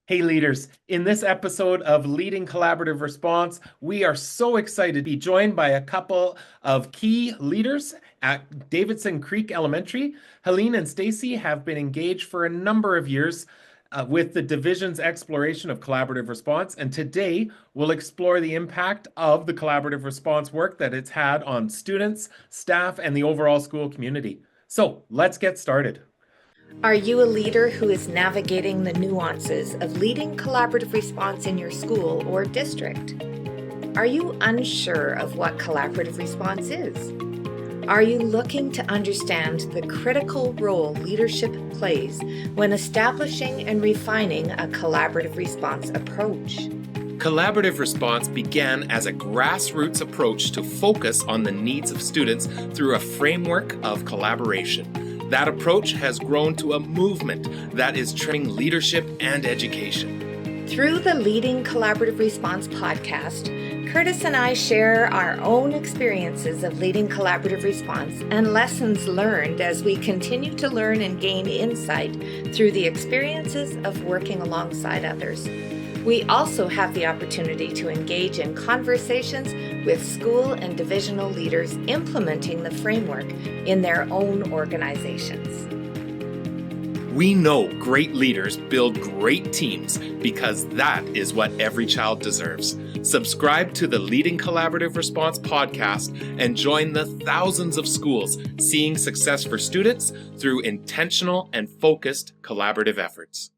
Hey leaders, in this episode of Leading Collaborative Response, we are so excited to be joined by a couple of key leaders at Davidson Creek Elementary. Helene and Stacy have been engaged for a number of years with the division's exploration of collaborative response, and today we'll explore the impact of the collaborative response work that it's had on students, staff, and the overall school community. So let's get started. Are you a leader who is navigating the nuances of leading collaborative response in your school or district? Are you unsure of what collaborative response is? Are you looking to understand the critical role leadership plays when establishing and refining a collaborative response approach? Collaborative response began as a grassroots approach to focus on the needs of students through a framework of collaboration. That approach has grown to a movement that is training leadership and education. Through the Leading Collaborative Response podcast, Kurtis and I share our own experiences of leading collaborative response and lessons learned as we continue to learn and gain insight through the experiences of working alongside others. We also have the opportunity to engage in conversations with school and divisional leaders implementing the framework in their own organizations. We know great leaders build great teams because that is what every child deserves. Subscribe to the Leading Collaborative Response podcast and join the thousands of schools seeing success for students through intentional and focused collaborative efforts.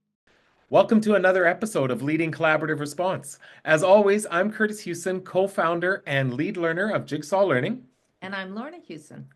Welcome to another episode of Leading Collaborative Response. As always, I'm Kurtis Hewson, co-founder and lead learner of Jigsaw Learning. And I'm Lorna Hewson.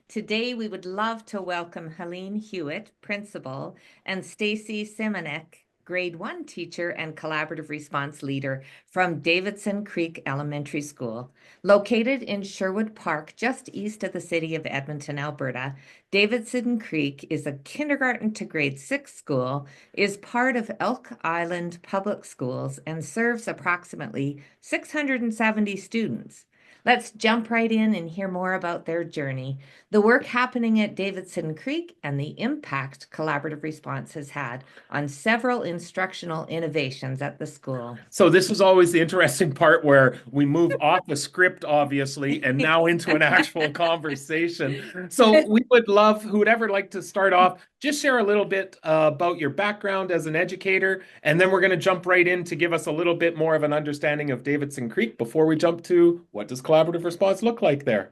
Today, we would love to welcome Helene Hewitt, principal, and Stacy Siminick, grade 1 teacher and collaborative response leader from Davidson Creek Elementary School. Located in Sherwood Park, just east of the city of Edmonton, Alberta, Davidson Creek is a kindergarten to grade 6 school, is part of Elk Island Public Schools, and serves approximately 670 students. Let's jump right in and hear more about their journey, the work happening at Davidson Creek, and the impact collaborative response has had on several instructional innovations at the school. So this is always the interesting part where we move off the script, obviously, and now into an actual conversation. So we would love, who would ever like to start off, just share a little bit about your background as an educator, and then we're going to jump right in to give us a little bit more of an understanding of Davidson Creek before we jump to what does collaborative response look like there.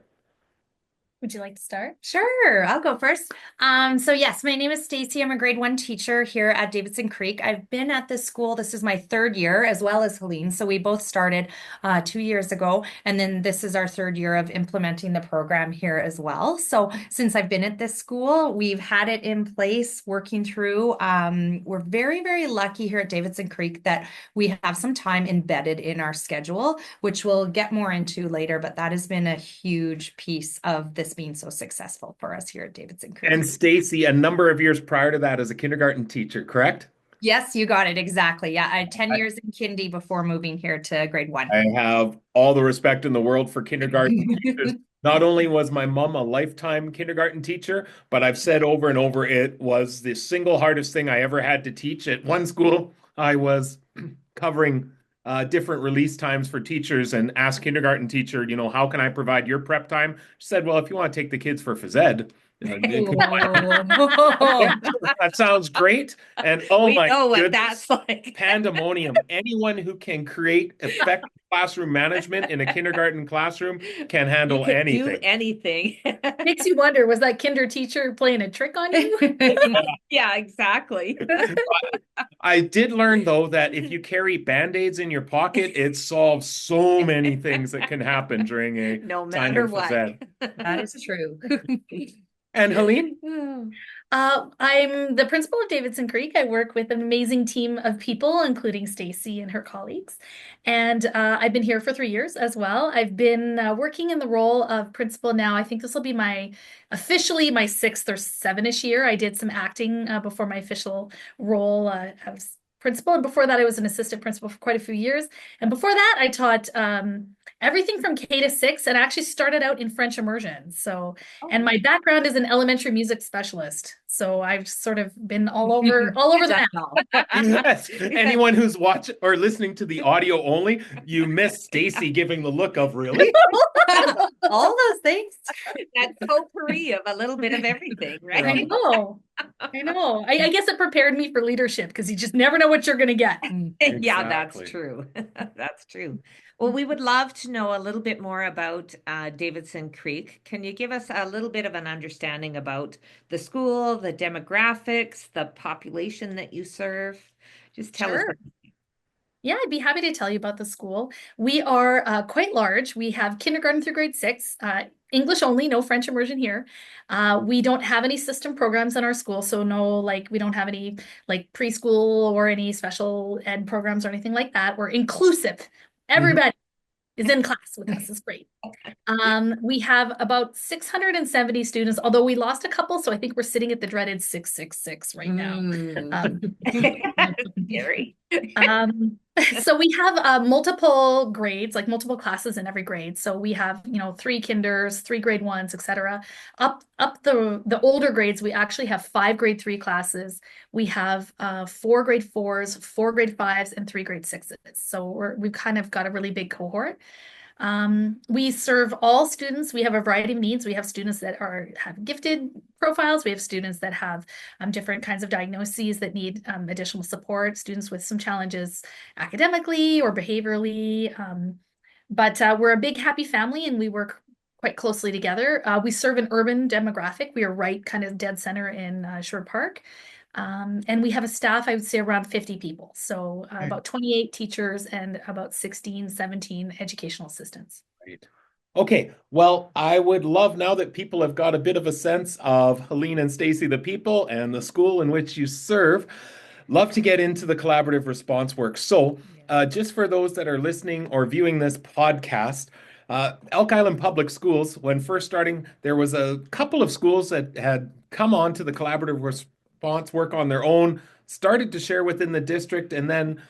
Would you like to start? Sure, I'll go first. So yes, my name is Stacy. I'm a grade 1 teacher here at Davidson Creek. I've been at this school. This is my 3rd year, as well as Helene. So we both started 2 years ago, and then this is our 3rd year of implementing the program here as well. So since I've been at this school, we've had it in place, working through. We're very, very lucky here at Davidson Creek that we have some time embedded in our schedule, which we'll get more into later, but that has been a huge piece of this being so successful for us here at Davidson Creek. And Stacy, a number of years prior to that as a kindergarten teacher, correct? Yes, you got it. Exactly. Yeah, I had 10 years in kindy before moving here to grade 1. I have all the respect in the world for kindergarten teachers. Not only was my mom a lifetime kindergarten teacher, but I've said over and over, it was the single hardest thing I ever had to teach. At one school, I was covering different release times for teachers and asked kindergarten teacher, how can I provide your prep time? She said, well, if you want to take the kids for phys ed, that sounds great. And we my know what goodness, that's like. Pandemonium. Anyone who can create effective classroom management in a kindergarten classroom can handle anything. Do anything. Makes you wonder, was that kinder teacher playing a trick on you? Yeah, exactly. I did learn, though, that if you carry Band-Aids in your pocket, it solves so many things that can happen during a No time matter of what. phys ed. That is true. And Helene? I'm the principal of Davidson Creek. I work with an amazing team of people, including Stacy and her colleagues. And I've been here for 3 years as well. I've been working in the role of principal now. I think this will be officially my 6th or 7-ish year. I did some acting before my official role as principal. And before that, I was an assistant principal for quite a few years. And before that, I taught everything from K to 6 and actually started out in French immersion. So, and my background is an elementary music specialist. So I've sort of been all over the map. Yes. Anyone who's watching or listening to the audio only, you missed Stacy giving the look of really. All those things. That potpourri of a little bit of everything, right? I know. I guess it prepared me for leadership because you just never know what you're going to get. Yeah, that's Exactly. true. That's true. Well, we would love to know a little bit more about Davidson Creek. Can you give us a little bit of an understanding about the school, the demographics, the population that you serve? Just tell us. Sure. Yeah, I'd be happy to tell you about the school. We are quite large. We have kindergarten through grade 6, English only, no French immersion here. We don't have any system programs in our school, so no, like we don't have any like preschool or any special ed programs or anything like that. We're inclusive. Everybody is in class with us. It's great. We have about 670 students, although we lost a couple, so I think we're sitting at the dreaded 666 right now. Scary. So we have multiple grades, like multiple classes in every grade. So we have, 3 kinders, 3 grade 1s, etc. Up the older grades, we actually have 5 grade 3 classes. We have 4 grade 4s, 4 grade 5s, and 3 grade 6s. So we've kind of got a really big cohort. We serve all students. We have a variety of needs. We have students that have gifted profiles. We have students that have different kinds of diagnoses that need additional support, students with some challenges academically or behaviorally. But we're a big, happy family, and we work quite closely together. We serve an urban demographic. We are right kind of dead center in Sherwood Park. And we have a staff, I would say around 50 people. So about 28 teachers and about 16, 17 educational assistants. Right. Okay. Well, I would love now that people have got a bit of a sense of Helene and Stacy, the people, and the school in which you serve, love to get into the collaborative response work. So just for those that are listening or viewing this podcast, Elk Island Public Schools, when first starting, there was a couple of schools that had come on to the collaborative response work on their own, started to share within the district, and then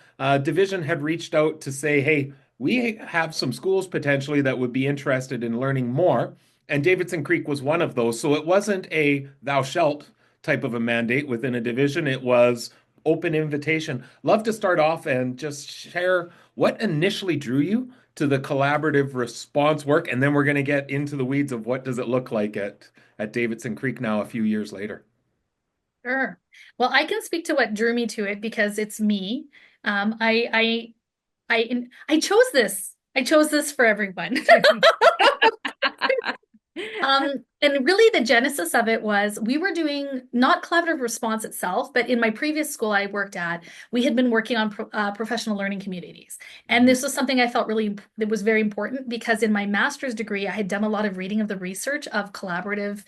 Division had reached out to say, hey, we have some schools potentially that would be interested in learning more. And Davidson Creek was one of those. So it wasn't a thou shalt type of a mandate within a division. It was open invitation. Love to start off and just share what initially drew you to the collaborative response work. And then we're going to get into the weeds of what does it look like at Davidson Creek now a few years later. Sure. Well, I can speak to what drew me to it because it's me. I chose this. I chose this for everyone. And really the genesis of it was we were doing not collaborative response itself, but in my previous school I worked at, we had been working on professional learning communities. And this was something I felt that was very important because in my master's degree, I had done a lot of reading of the research of collaborative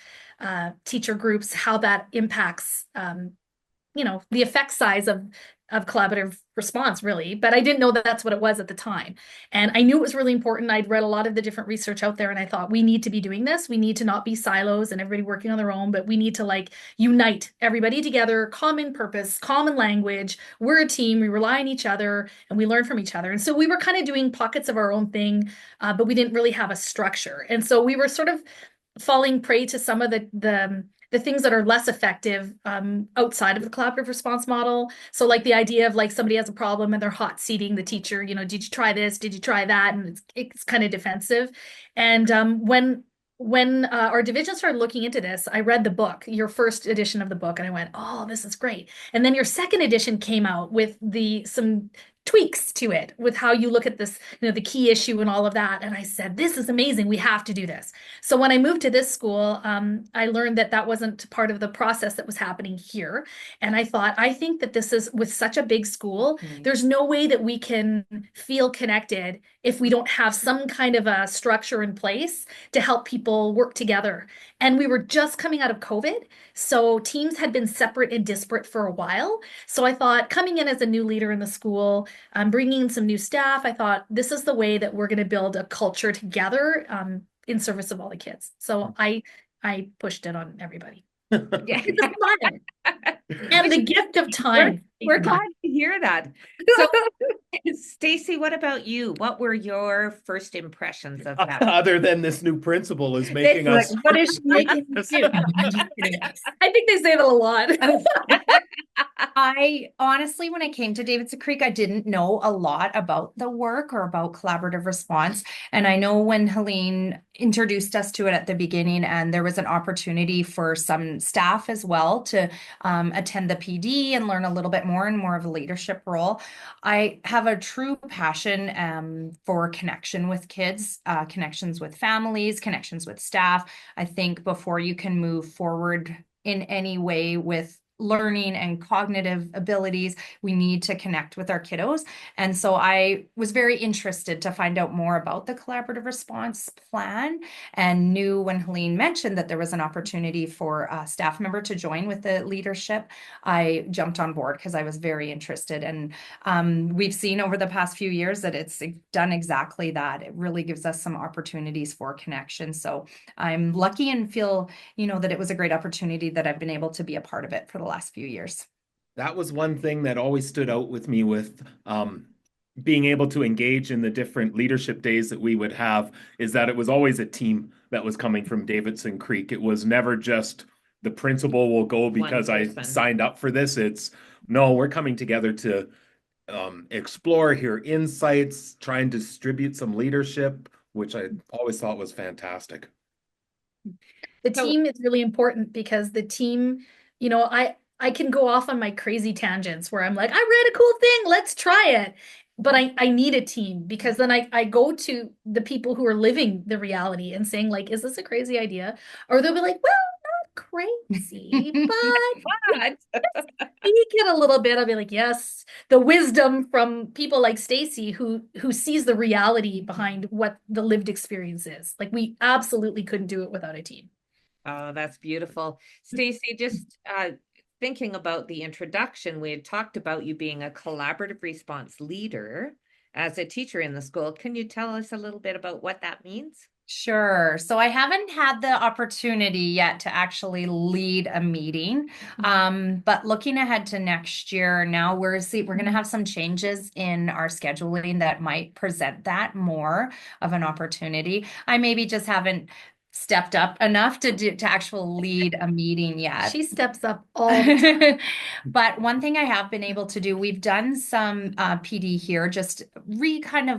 teacher groups, how that impacts, the effect size of collaborative response, really. But I didn't know that that's what it was at the time. And I knew it was really important. I'd read a lot of the different research out there, and I thought, we need to be doing this. We need to not be silos and everybody working on their own, but we need to unite everybody together, common purpose, common language. We're a team. We rely on each other and we learn from each other. And so we were kind of doing pockets of our own thing, but we didn't really have a structure. And so we were sort of falling prey to some of the things that are less effective outside of the collaborative response model. So like the idea of somebody has a problem and they're hot seating the teacher, did you try this? Did you try that? And it's kind of defensive. And when our division started looking into this, I read the book, your first edition of the book, and I went, oh, this is great. And then your second edition came out with some tweaks to it with how you look at this, the key issue and all of that. And I said, this is amazing. We have to do this. So when I moved to this school, I learned that wasn't part of the process that was happening here. And I thought, I think that this is with such a big school, there's no way that we can feel connected if we don't have some kind of a structure in place to help people work together. And we were just coming out of COVID. So teams had been separate and disparate for a while. So I thought, coming in as a new leader in the school, bringing in some new staff, I thought this is the way that we're going to build a culture together in service of all the kids. So I pushed it on everybody. Yeah. And the gift of time. We're glad to hear that. So Stacy, what about you? What were your first impressions of that? Other than this new principal is making Like, us. what is she making us do? I'm just kidding. I think they say that a lot. I honestly, when I came to Davidson Creek, I didn't know a lot about the work or about collaborative response. And I know when Helene introduced us to it at the beginning, and there was an opportunity for some staff as well to attend the PD and learn a little bit more and more of a leadership role. I have a true passion for connection with kids, connections with families, connections with staff. I think before you can move forward in any way with learning and cognitive abilities, we need to connect with our kiddos. And so I was very interested to find out more about the collaborative response plan, and knew when Helene mentioned that there was an opportunity for a staff member to join with the leadership, I jumped on board because I was very interested. And we've seen over the past few years that it's done exactly that. It really gives us some opportunities for connection. So I'm lucky and feel, that it was a great opportunity that I've been able to be a part of it for the last few years. That was one thing that always stood out with me with being able to engage in the different leadership days that we would have, is that it was always a team that was coming from Davidson Creek. It was never just the principal will go because I signed up for this. It's no, we're coming together to explore, hear insights, try and distribute some leadership, which I always thought was fantastic. The team is really important because the team, I can go off on my crazy tangents where I'm like, I read a cool thing, let's try it. But I need a team, because then I go to the people who are living the reality and saying, like, is this a crazy idea? Or they'll be like, well, not crazy, but tweak it a little bit. I'll be like, yes, the wisdom from people like Stacy who sees the reality behind what the lived experience is. Like, we absolutely couldn't do it without a team. Oh, that's beautiful. Stacy, just thinking about the introduction, we had talked about you being a collaborative response leader as a teacher in the school. Can you tell us a little bit about what that means? Sure. So I haven't had the opportunity yet to actually lead a meeting. But looking ahead to next year, now we're going to have some changes in our scheduling that might present that more of an opportunity. I maybe just haven't stepped up enough to actually lead a meeting yet. She steps up all the time. But one thing I have been able to do, we've done some PD here, just gone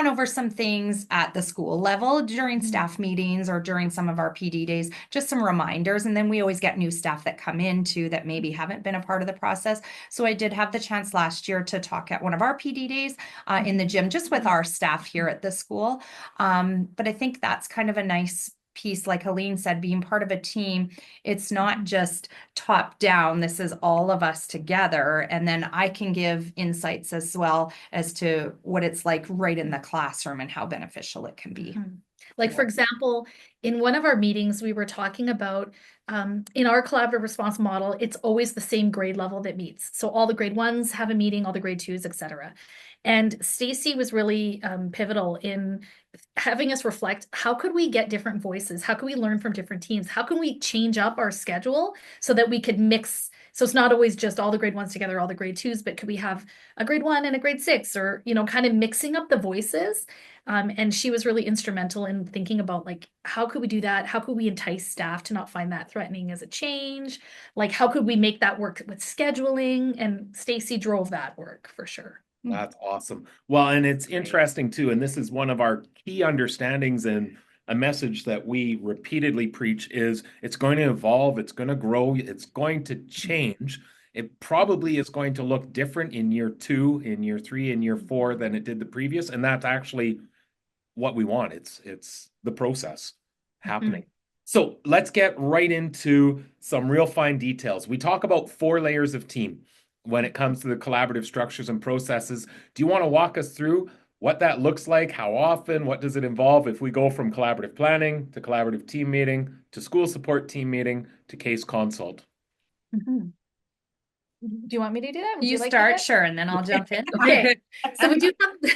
over some things at the school level during staff meetings or during some of our PD days, just some reminders. And then we always get new staff that come in too that maybe haven't been a part of the process. So I did have the chance last year to talk at one of our PD days in the gym, just with our staff here at the school. But I think that's kind of a nice piece, like Helene said, being part of a team. It's not just top down. This is all of us together. And then I can give insights as well as to what it's like right in the classroom and how beneficial it can be. Like, for example, in one of our meetings, we were talking about in our collaborative response model, it's always the same grade level that meets. So all the grade ones have a meeting, all the grade twos, etc. And Stacy was really pivotal in having us reflect, how could we get different voices? How can we learn from different teams? How can we change up our schedule so that we could mix? So it's not always just all the grade ones together, all the grade twos, but could we have a grade one and a grade six, or, kind of mixing up the voices? And she was really instrumental in thinking about, like, how could we do that? How could we entice staff to not find that threatening as a change? Like, how could we make that work with scheduling? And Stacy drove that work for sure. That's awesome. Well, and it's interesting too, and this is one of our key understandings and a message that we repeatedly preach is it's going to evolve, it's going to grow, it's going to change. It probably is going to look different in year 2, in year 3, in year 4 than it did the previous. And that's actually what we want. It's the process happening. So let's get right into some real fine details. We talk about 4 layers of team when it comes to the collaborative structures and processes. Do you want to walk us through what that looks like? How often? What does it involve if we go from collaborative planning to collaborative team meeting to school support team meeting to case consult? Do you want me to do that? Would You like start, sure, and then I'll jump in. Okay. So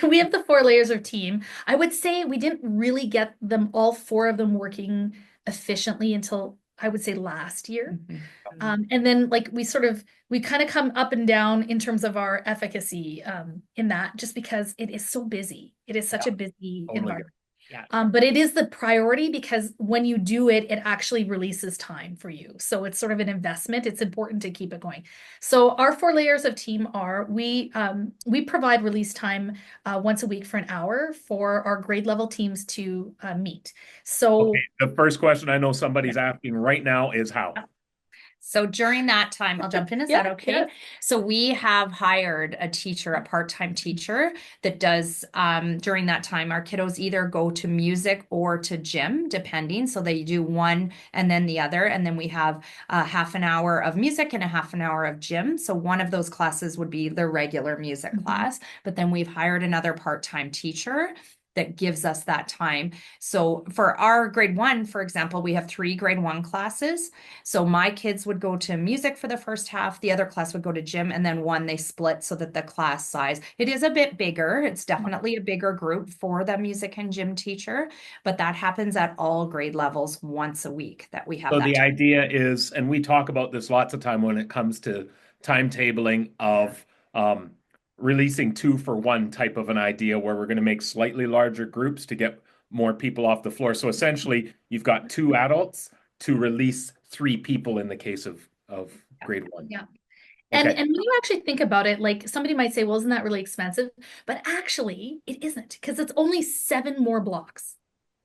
we have the 4 layers of team. I would say we didn't really get them, all 4 of them, working efficiently until I would say last year. Mhm. And then like we kind of come up and down in terms of our efficacy in that, just because it is so busy. It is such a busy Totally. environment. Yeah. But it is the priority because when you do it, it actually releases time for you. So it's sort of an investment. It's important to keep it going. So our 4 layers of team are we provide release time once a week for an hour for our grade level teams to meet. So Okay, the first question I know somebody's asking right now is how? So during that time, I'll jump in. Is Yeah, that okay? yeah. So we have hired a teacher, a part-time teacher that does, during that time, our kiddos either go to music or to gym, depending. So they do one and then the other. And then we have half an hour of music and a half an hour of gym. So one of those classes would be the regular music class, but then we've hired another part-time teacher that gives us that time. So for our grade 1, for example, we have 3 grade 1 classes. So my kids would go to music for the first half, the other class would go to gym, and then one they split so that the class size, it is a bit bigger. It's definitely a bigger group for the music and gym teacher, but that happens at all grade levels once a week that we have So that the time. idea is, and we talk about this lots of time when it comes to timetabling of releasing 2 for 1 type of an idea where we're going to make slightly larger groups to get more people off the floor. So essentially, you've got 2 adults to release 3 people in the case of grade 1. Yeah. Okay. And when you actually think about it, like somebody might say, well, isn't that really expensive? But actually, it isn't, because it's only 7 more blocks.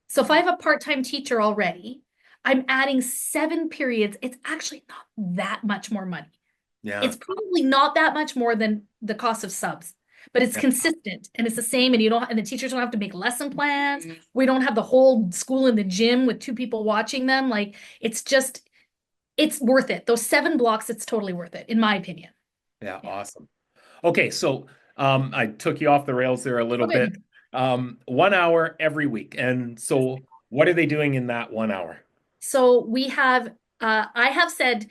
So if I have a part-time teacher already, I'm adding 7 periods. It's actually not that much more money. Yeah. It's probably not that much more than the cost of subs, but it's consistent and it's the same. And and the teachers don't have to make lesson plans. We don't have the whole school in the gym with 2 people watching them. Like it's worth it. Those 7 blocks, it's totally worth it, in my opinion. Yeah, awesome. Okay, so I took you off the rails there a little Okay. bit. 1 hour every week. And so what are they doing in that 1 hour? So we have, I have said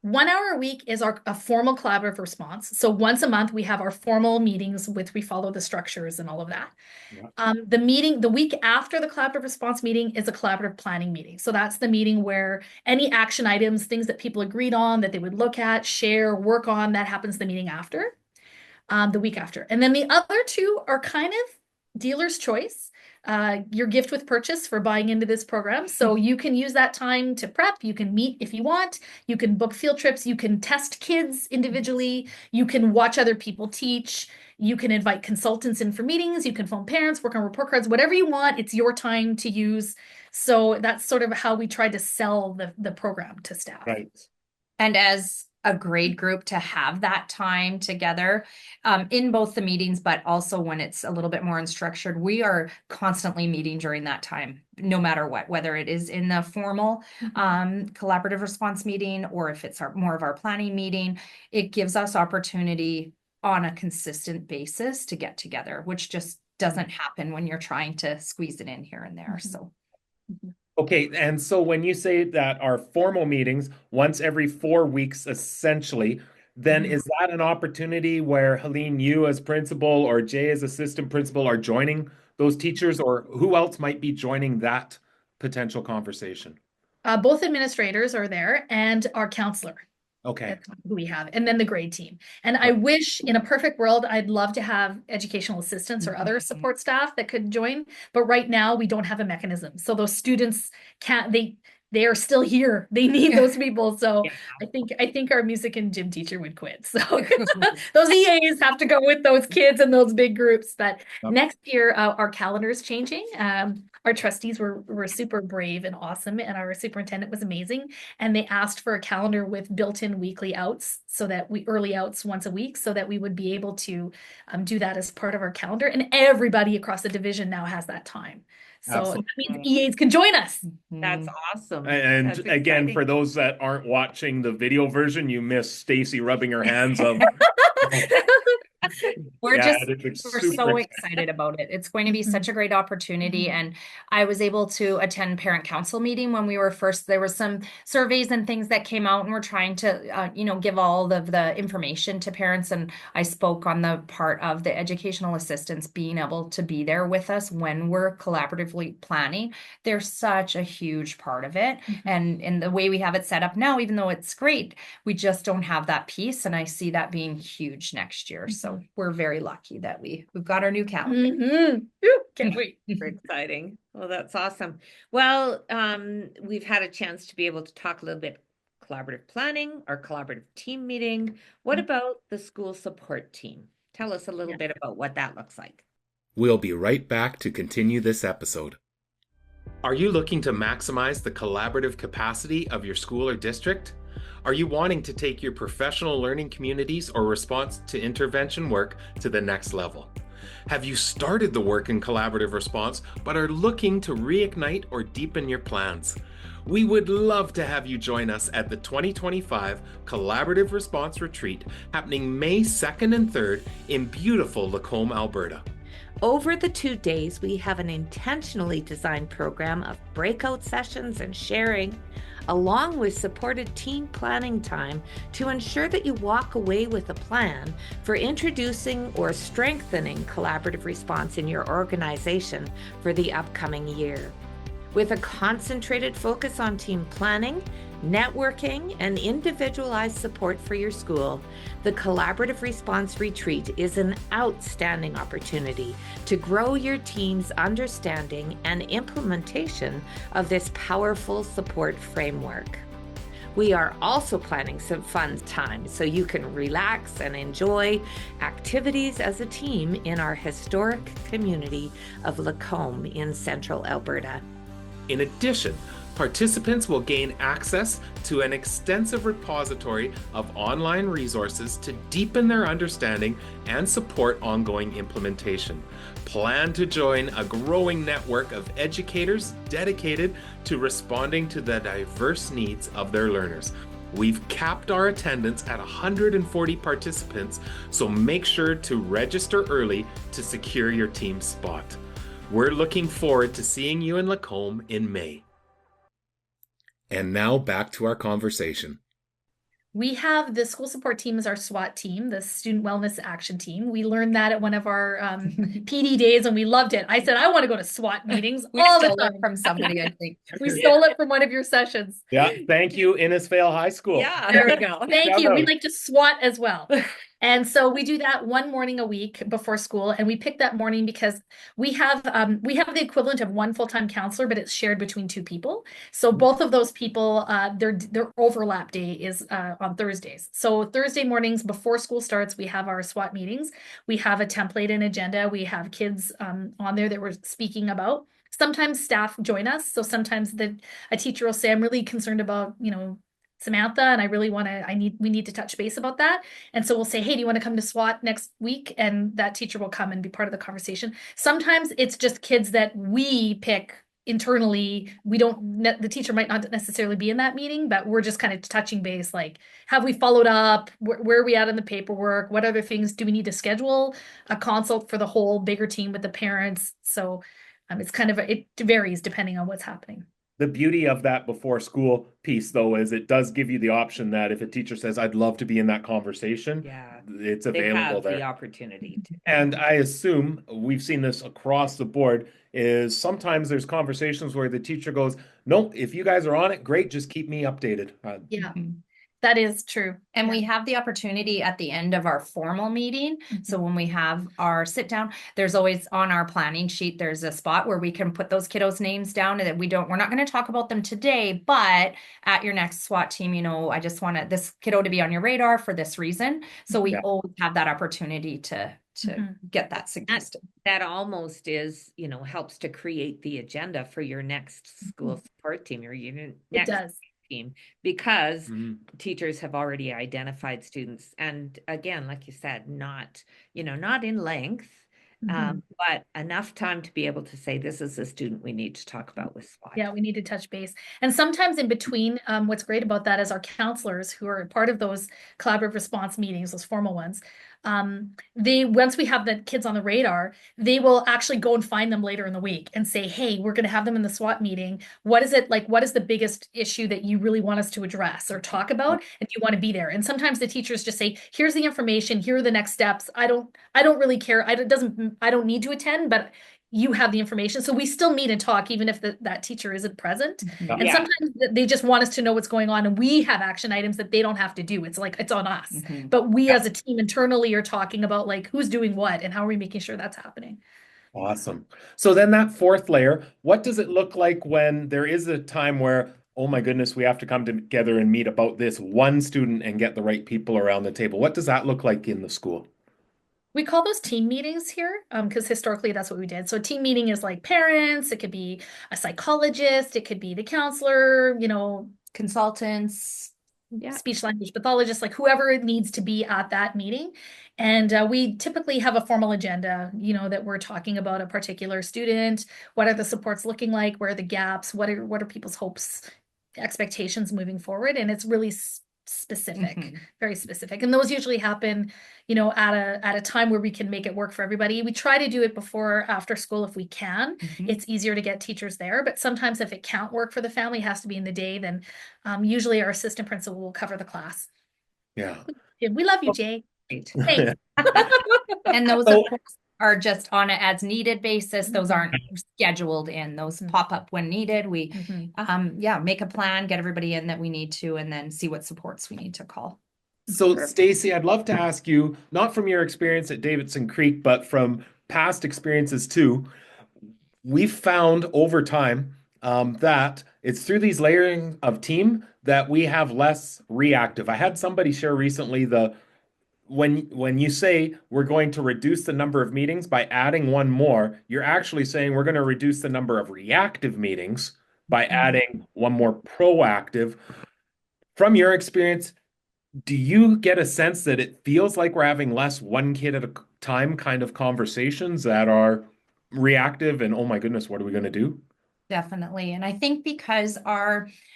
1 hour a week is a formal collaborative response. So once a month, we have our formal meetings with, we follow the structures and all of that. Yeah. The week after the collaborative response meeting is a collaborative planning meeting. So that's the meeting where any action items, things that people agreed on that they would look at, share, work on, that happens the meeting after, the week after. And then the other 2 are kind of dealer's choice. Your gift with purchase for buying into this program. So you can use that time to prep. You can meet if you want. You can book field trips. You can test kids individually. You can watch other people teach. You can invite consultants in for meetings. You can phone parents, work on report cards, whatever you want. It's your time to use. So that's sort of how we try to sell the program to staff. Right. And as a grade group to have that time together in both the meetings, but also when it's a little bit more unstructured, we are constantly meeting during that time, no matter what, whether it is in the formal collaborative response meeting or if it's more of our planning meeting. It gives us opportunity on a consistent basis to get together, which just doesn't happen when you're trying to squeeze it in here and there. So. Okay, and so when you say that our formal meetings once every 4 weeks, essentially, then is that an opportunity where Helene, you as principal or Jay as assistant principal are joining those teachers, or who else might be joining that potential conversation? Both administrators are there and our counselor. Okay. Who we have, and then the grade team. And I wish in a perfect world, I'd love to have educational assistants or other support staff that could join. But right now we don't have a mechanism. So those students they are still here. They need those people. So I think our music and gym teacher would quit. So those EAs have to go with those kids and those big groups. But next year, our calendar is changing. Our trustees were super brave and awesome, and our superintendent was amazing. And they asked for a calendar with built-in weekly outs, so that early outs once a week, so that we would be able to do that as part of our calendar. And everybody across the division now has that time. So Absolutely. that means EAs can join us. That's awesome. And That's again, exciting. for those that aren't watching the video version, you miss Stacy rubbing her hands of We're Yeah, just it's we're super so exciting. excited about it. It's going to be such a great opportunity. And I was able to attend parent council meeting when we were first, there was some surveys and things that came out, and we're trying to, give all of the information to parents. And I spoke on the part of the educational assistants being able to be there with us when we're collaboratively planning. They're such a huge part of it. And in the way we have it set up now, even though it's great, we just don't have that piece. And I see that being huge next year. So we're very lucky that we've got our new calendar. Can't wait. Super exciting. Well, that's awesome. Well, we've had a chance to be able to talk a little bit collaborative planning, our collaborative team meeting. What about the school support team? Tell us a little bit about what that looks like. We'll be right back to continue this episode. Are you looking to maximize the collaborative capacity of your school or district? Are you wanting to take your professional learning communities or response to intervention work to the next level? Have you started the work in collaborative response but are looking to reignite or deepen your plans? We would love to have you join us at the 2025 Collaborative Response Retreat happening May 2nd and 3rd in beautiful Lacombe, Alberta. Over the 2 days, we have an intentionally designed program of breakout sessions and sharing, along with supported team planning time to ensure that you walk away with a plan for introducing or strengthening collaborative response in your organization for the upcoming year. With a concentrated focus on team planning, networking, and individualized support for your school, the Collaborative Response Retreat is an outstanding opportunity to grow your team's understanding and implementation of this powerful support framework. We are also planning some fun time so you can relax and enjoy activities as a team in our historic community of Lacombe in central Alberta. In addition, participants will gain access to an extensive repository of online resources to deepen their understanding and support ongoing implementation. Plan to join a growing network of educators dedicated to responding to the diverse needs of their learners. We've capped our attendance at 140 participants, so make sure to register early to secure your team spot. We're looking forward to seeing you in Lacombe in May. And now back to our conversation. We have the school support team as our SWAT team, the Student Wellness Action Team. We learned that at one of our PD days and we loved it. I said, I want to go to SWAT meetings all the time. From somebody, I think. We stole it from one of your sessions. Yeah, thank you, Innisfail High School. Yeah, There we go. Thank you. Shout We out. like to SWAT as well. And so we do that one morning a week before school. And we pick that morning because we have the equivalent of one full-time counselor, but it's shared between two people. So both of those people, their overlap day is on Thursdays. So Thursday mornings before school starts, we have our SWAT meetings. We have a template and agenda. We have kids on there that we're speaking about. Sometimes staff join us. So sometimes a teacher will say, I'm really concerned about, Samantha, and we need to touch base about that. And so we'll say, hey, do you want to come to SWAT next week? And that teacher will come and be part of the conversation. Sometimes it's just kids that we pick internally. The teacher might not necessarily be in that meeting, but we're just kind of touching base. Like, have we followed up? Where are we at in the paperwork? What other things do we need to schedule a consult for the whole bigger team with the parents? So it varies depending on what's happening. The beauty of that before school piece, though, is it does give you the option that if a teacher says, I'd love to be in that conversation, it's they available have there. the opportunity to. And I assume we've seen this across the board is sometimes there's conversations where the teacher goes, no, if you guys are on it, great, just keep me updated. Yeah. That is true. And we have the opportunity at the end of our formal meeting. So when we have our sit down, there's always on our planning sheet, there's a spot where we can put those kiddos' names down and that we're not going to talk about them today, but at your next SWAT team, I just want this kiddo to be on your radar for this reason. So we always have that opportunity to get that suggested. That almost is, helps to create the agenda for your next school support team or your next It does. team, because teachers have already identified students, and again, like you said, not in length, but enough time to be able to say, this is a student we need to talk about with SWAT. Yeah, we need to touch base. And sometimes in between, what's great about that is our counselors who are part of those collaborative response meetings, those formal ones, once we have the kids on the radar, they will actually go and find them later in the week and say, hey, we're going to have them in the SWAT meeting. What is it like? What is the biggest issue that you really want us to address or talk about? And you want to be there. And sometimes the teachers just say, here's the information, here are the next steps. I don't really care. I don't need to attend, but you have the information. So we still meet and talk, even if that teacher isn't present. And Yeah. sometimes they just want us to know what's going on, and we have action items that they don't have to do. It's like, it's on us. But we as a team internally are talking about like who's doing what and how are we making sure that's happening. Awesome. So then that fourth layer, what does it look like when there is a time where, oh my goodness, we have to come together and meet about this one student and get the right people around the table? What does that look like in the school? We call those team meetings here, because historically that's what we did. So a team meeting is like parents, it could be a psychologist, it could be the counselor, Consultants. Yeah. speech language pathologist, like whoever needs to be at that meeting. And we typically have a formal agenda, that we're talking about a particular student. What are the supports looking like? Where are the gaps? What are people's hopes, expectations moving forward? And it's really specific, very specific. And those usually happen, at a time where we can make it work for everybody. We try to do it before, after school if we can. It's easier to get teachers there, but sometimes if it can't work for the family, it has to be in the day, then usually our assistant principal will cover the class. Yeah. We love you, Jay. Great. Thanks. And those of course are just on an as needed basis. Those aren't scheduled in. Those pop up when needed. We make a plan, get everybody in that we need to, and then see what supports we need to call. So Stacy, I'd love to ask you, not from your experience at Davidson Creek, but from past experiences too. We've found over time that it's through these layering of team that we have less reactive. I had somebody share recently when you say we're going to reduce the number of meetings by adding one more, you're actually saying we're going to reduce the number of reactive meetings by adding one more proactive. From your experience, do you get a sense that it feels like we're having less one kid at a time kind of conversations that are reactive and, oh my goodness, what are we going to do? Definitely. And I think because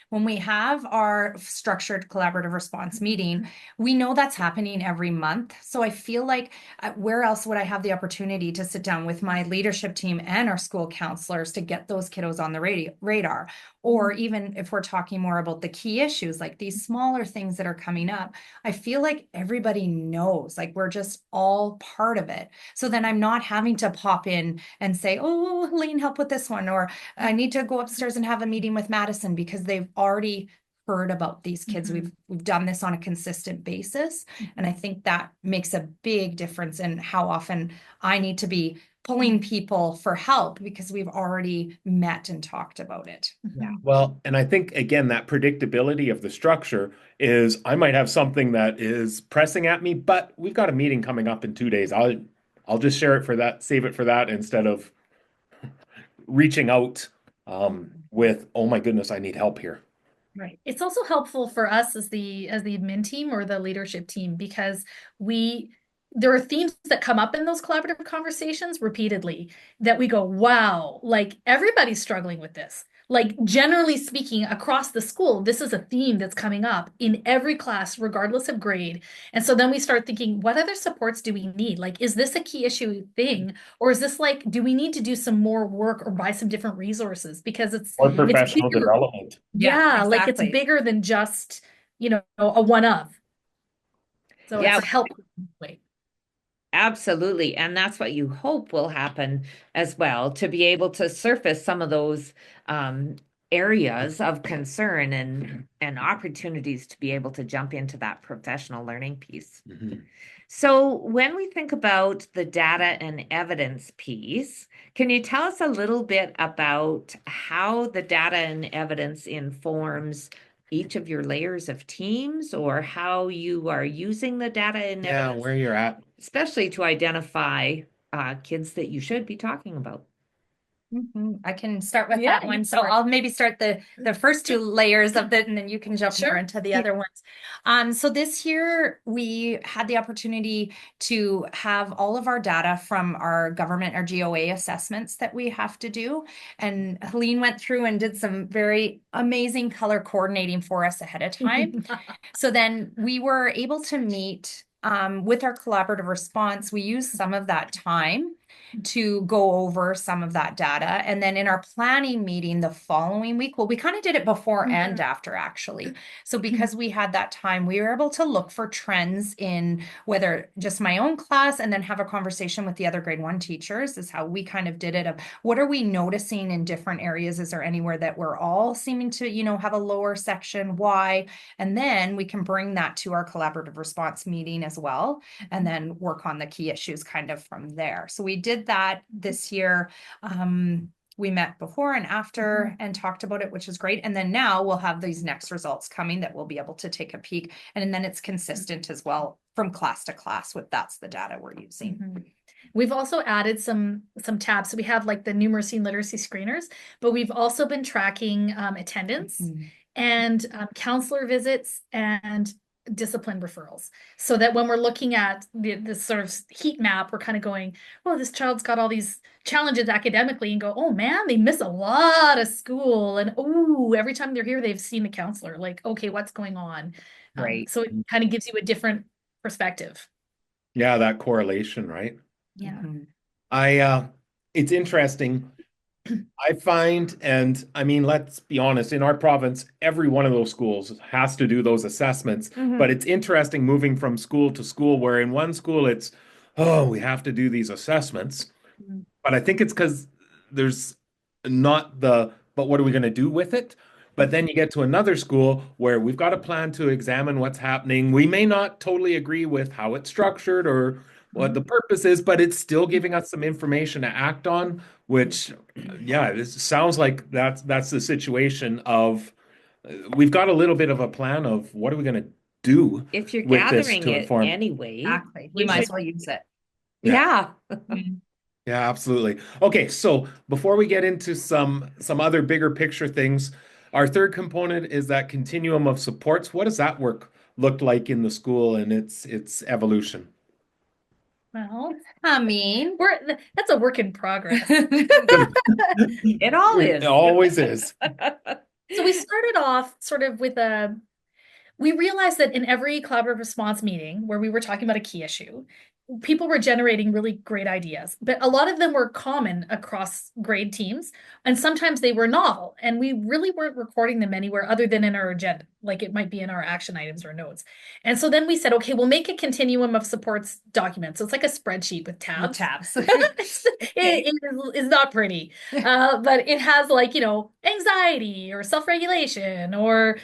when we have our structured collaborative response meeting, we know that's happening every month. So I feel like where else would I have the opportunity to sit down with my leadership team and our school counselors to get those kiddos on the radar? Or even if we're talking more about the key issues, like these smaller things that are coming up, I feel like everybody knows, like we're just all part of it. So then I'm not having to pop in and say, oh, Helene, help with this one, or I need to go upstairs and have a meeting with Madison, because they've already heard about these kids. We've done this on a consistent basis. And I think that makes a big difference in how often I need to be pulling people for help, because we've already met and talked about it. Yeah. Well, and I think, again, that predictability of the structure is I might have something that is pressing at me, but we've got a meeting coming up in 2 days. I'll just share it for that, save it for that, instead of reaching out with, oh my goodness, I need help here. Right. It's also helpful for us as the admin team or the leadership team, because there are themes that come up in those collaborative conversations repeatedly that we go, wow, like everybody's struggling with this. Like generally speaking, across the school, this is a theme that's coming up in every class, regardless of grade. And so then we start thinking, what other supports do we need? Like, is this a key issue thing? Or is this like, do we need to do some more work or buy some different resources? Because it's professional bigger. Development. Yeah, exactly. like it's bigger than just, a one of. So it's a help way. Absolutely. And that's what you hope will happen as well, to be able to surface some of those areas of concern and opportunities to be able to jump into that professional learning piece. So when we think about the data and evidence piece, can you tell us a little bit about how the data and evidence informs each of your layers of teams, or how you are using the data and evidence, where you're at, especially to identify kids that you should be talking about? I can start with that one. So I'll maybe start the first two layers of it, and then you can jump more into the other ones. So this year we had the opportunity to have all of our data from our government, our GOA assessments that we have to do. And Helene went through and did some very amazing color coordinating for us ahead of time. So then we were able to meet with our collaborative response, we use some of that time to go over some of that data. And then in our planning meeting the following week, well, we kind of did it before and after, actually. So because we had that time, we were able to look for trends in whether just my own class and then have a conversation with the other grade 1 teachers is how we kind of did it. Of what are we noticing in different areas? Is there anywhere that we're all seeming to, have a lower section? Why? And then we can bring that to our collaborative response meeting as well, and then work on the key issues kind of from there. So we did that this year. We met before and after and talked about it, which is great. And then now we'll have these next results coming that we'll be able to take a peek. And then it's consistent as well from class to class with that's the data we're using. We've also added some tabs. So we have like the numeracy and literacy screeners, but we've also been tracking attendance and counselor visits and discipline referrals, so that when we're looking at this sort of heat map, we're kind of going, oh, this child's got all these challenges academically, and go, oh man, they miss a lot of school, and oh, every time they're here they've seen the counselor, like, okay, what's going on? Right. So it kind of gives you a different perspective. Yeah, that correlation, right? Yeah. It's interesting. I find, and I mean, let's be honest, in our province, every one of those schools has to do those assessments. But it's interesting moving from school to school, where in one school it's, oh, we have to do these assessments. But I think it's because there's not but what are we going to do with it? But then you get to another school where we've got a plan to examine what's happening. We may not totally agree with how it's structured or what the purpose is, but it's still giving us some information to act on, which, yeah, this sounds like that's the situation of we've got a little bit of a plan of what are we going to do If you're with this gathering to it inform. anyway. Exactly. We might as well use it. Yeah. Yeah, absolutely. Okay, so before we get into some other bigger picture things, our third component is that continuum of supports. What does that work look like in the school and its evolution? Well, I mean, that's a work in progress. It all is. It always is. So we started off sort of with we realized that in every collaborative response meeting where we were talking about a key issue, people were generating really great ideas, but a lot of them were common across grade teams, and sometimes they were novel, and we really weren't recording them anywhere other than in our agenda, like it might be in our action items or notes. And so then we said, okay, we'll make a continuum of supports document. So it's like a spreadsheet with tabs. It is not pretty, but it has, like, anxiety or self-regulation or,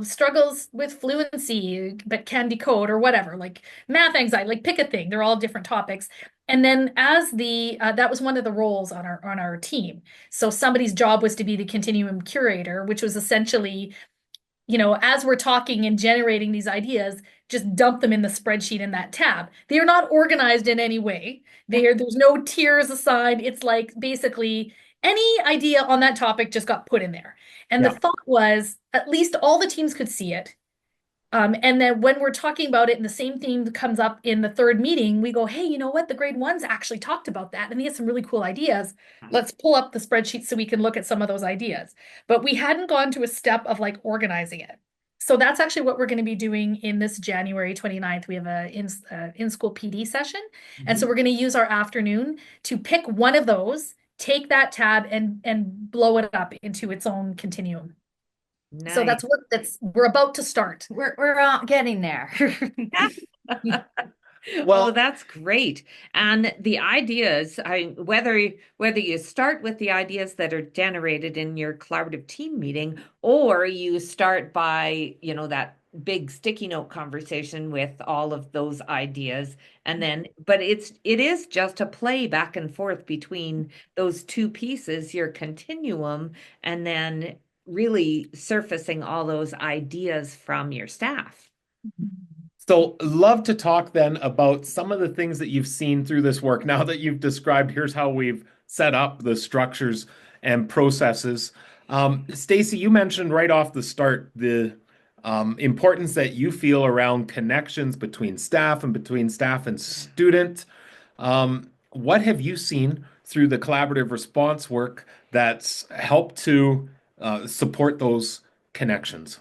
struggles with fluency, but can decode or whatever, like math anxiety, like pick a thing. They're all different topics. And then as that was one of the roles on our team. So somebody's job was to be the continuum curator, which was essentially, as we're talking and generating these ideas, just dump them in the spreadsheet in that tab. They are not organized in any way. There's no tiers assigned. It's like basically any idea on that topic just got put in there. And the thought was at least all the teams could see it. And then when we're talking about it and the same theme comes up in the third meeting, we go, hey, you know what? The grade 1s actually talked about that and they had some really cool ideas. Let's pull up the spreadsheet so we can look at some of those ideas. But we hadn't gone to a step of like organizing it. So that's actually what we're going to be doing in this January 29th. We have a in-school PD session. And so we're going to use our afternoon to pick one of those, take that tab and blow it up into its own continuum. Nice. So that's what we're about to start. We're getting there. Well, that's great. And the ideas, whether you start with the ideas that are generated in your collaborative team meeting, or you start by, that big sticky note conversation with all of those ideas, and then, but it is just a play back and forth between those two pieces, your continuum, and then really surfacing all those ideas from your staff. So love to talk then about some of the things that you've seen through this work. Now that you've described, here's how we've set up the structures and processes. Stacy, you mentioned right off the start the importance that you feel around connections between staff and student. What have you seen through the collaborative response work that's helped to support those connections?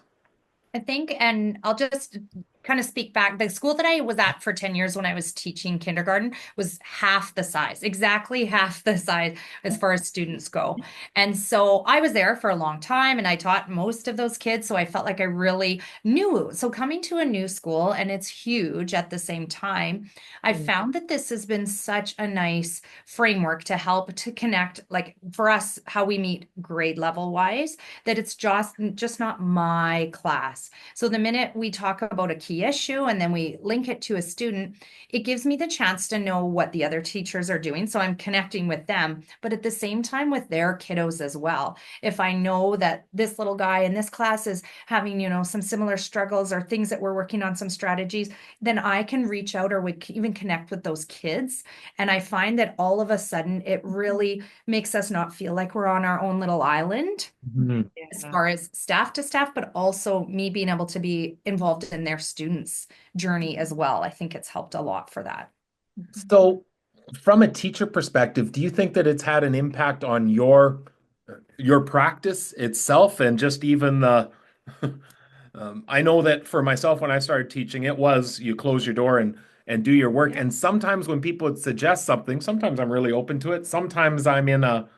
I think, and I'll just kind of speak back, the school that I was at for 10 years when I was teaching kindergarten was half the size, exactly half the size as far as students go. And so I was there for a long time and I taught most of those kids. So I felt like I really knew. So coming to a new school, and it's huge at the same time, I found that this has been such a nice framework to help to connect, like for us, how we meet grade level wise, that it's just not my class. So the minute we talk about a key issue and then we link it to a student, it gives me the chance to know what the other teachers are doing. So I'm connecting with them, but at the same time with their kiddos as well. If I know that this little guy in this class is having, some similar struggles or things that we're working on, some strategies, then I can reach out or we can even connect with those kids. And I find that all of a sudden it really makes us not feel like we're on our own little island. Mhm. As far as staff to staff, but also me being able to be involved in their students' journey as well. I think it's helped a lot for that. So, from a teacher perspective, do you think that it's had an impact on your practice itself and just even the I know that for myself, when I started teaching, it was you close your door and do your work. And sometimes when people would suggest something, sometimes I'm really open to it. Sometimes I'm in a,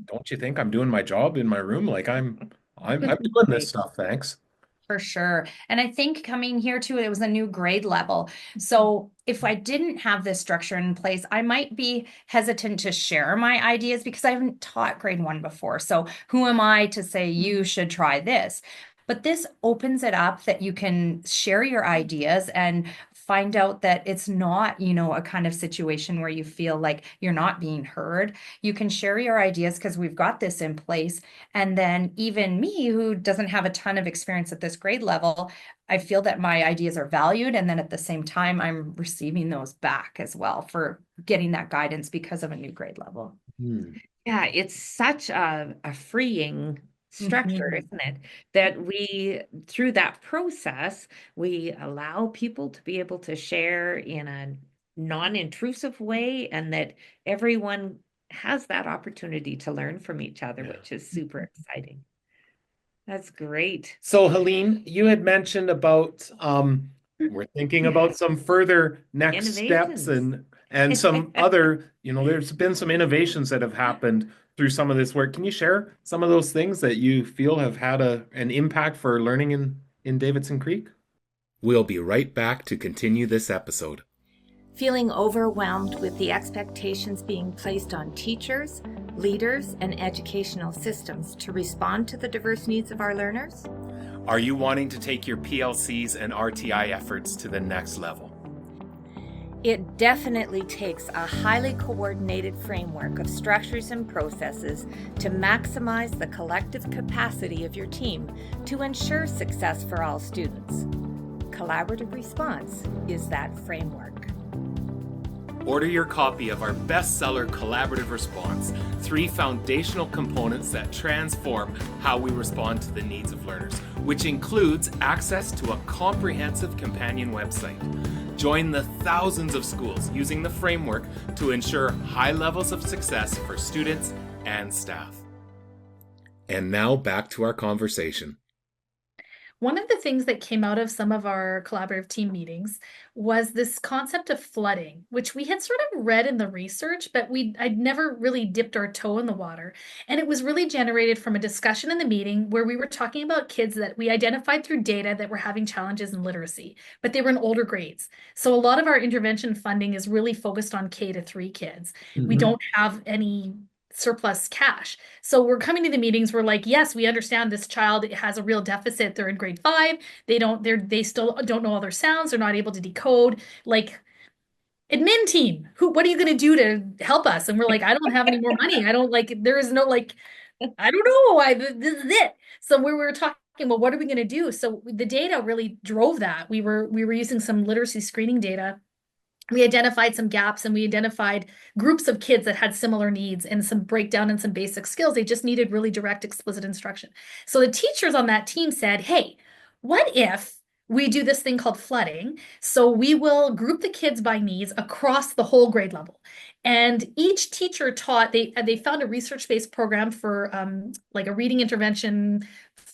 don't you think I'm doing my job in my room? Like I'm doing this stuff, thanks. For sure. And I think coming here too, it was a new grade level. So if I didn't have this structure in place, I might be hesitant to share my ideas because I haven't taught grade 1 before. So who am I to say you should try this? But this opens it up that you can share your ideas and find out that it's not, a kind of situation where you feel like you're not being heard. You can share your ideas because we've got this in place. And then even me, who doesn't have a ton of experience at this grade level, I feel that my ideas are valued. And then at the same time, I'm receiving those back as well for getting that guidance because of a new grade level. Yeah, it's such a freeing structure, isn't it? That we, through that process, we allow people to be able to share in a non-intrusive way, and that everyone has that opportunity to learn from each other, which is super exciting. That's great. So, Helene, you had mentioned about we're thinking about some further next steps Innovations. and some other, there's been some innovations that have happened through some of this work. Can you share some of those things that you feel have had an impact for learning in Davidson Creek? We'll be right back to continue this episode. Feeling overwhelmed with the expectations being placed on teachers, leaders, and educational systems to respond to the diverse needs of our learners? Are you wanting to take your PLCs and RTI efforts to the next level? It definitely takes a highly coordinated framework of structures and processes to maximize the collective capacity of your team to ensure success for all students. Collaborative Response is that framework. Order your copy of our bestseller, Collaborative Response, 3 foundational components that transform how we respond to the needs of learners, which includes access to a comprehensive companion website. Join the thousands of schools using the framework to ensure high levels of success for students and staff. And now back to our conversation. One of the things that came out of some of our collaborative team meetings was this concept of flooding, which we had sort of read in the research, but I'd never really dipped our toe in the water. And it was really generated from a discussion in the meeting where we were talking about kids that we identified through data that were having challenges in literacy, but they were in older grades. So a lot of our intervention funding is really focused on K-3 kids. We don't have any surplus cash. So we're coming to the meetings. We're like, yes, we understand this child has a real deficit. They're in grade 5. They still don't know all their sounds. They're not able to decode. Like, admin team, what are you going to do to help us? And we're like, I don't have any more money. There is no, I don't know. This is it. So we were talking, well, what are we going to do? So the data really drove that. We were using some literacy screening data. We identified some gaps and we identified groups of kids that had similar needs and some breakdown and some basic skills. They just needed really direct, explicit instruction. So the teachers on that team said, hey, what if we do this thing called flooding? So we will group the kids by needs across the whole grade level. And each teacher taught, they found a research-based program for like a reading intervention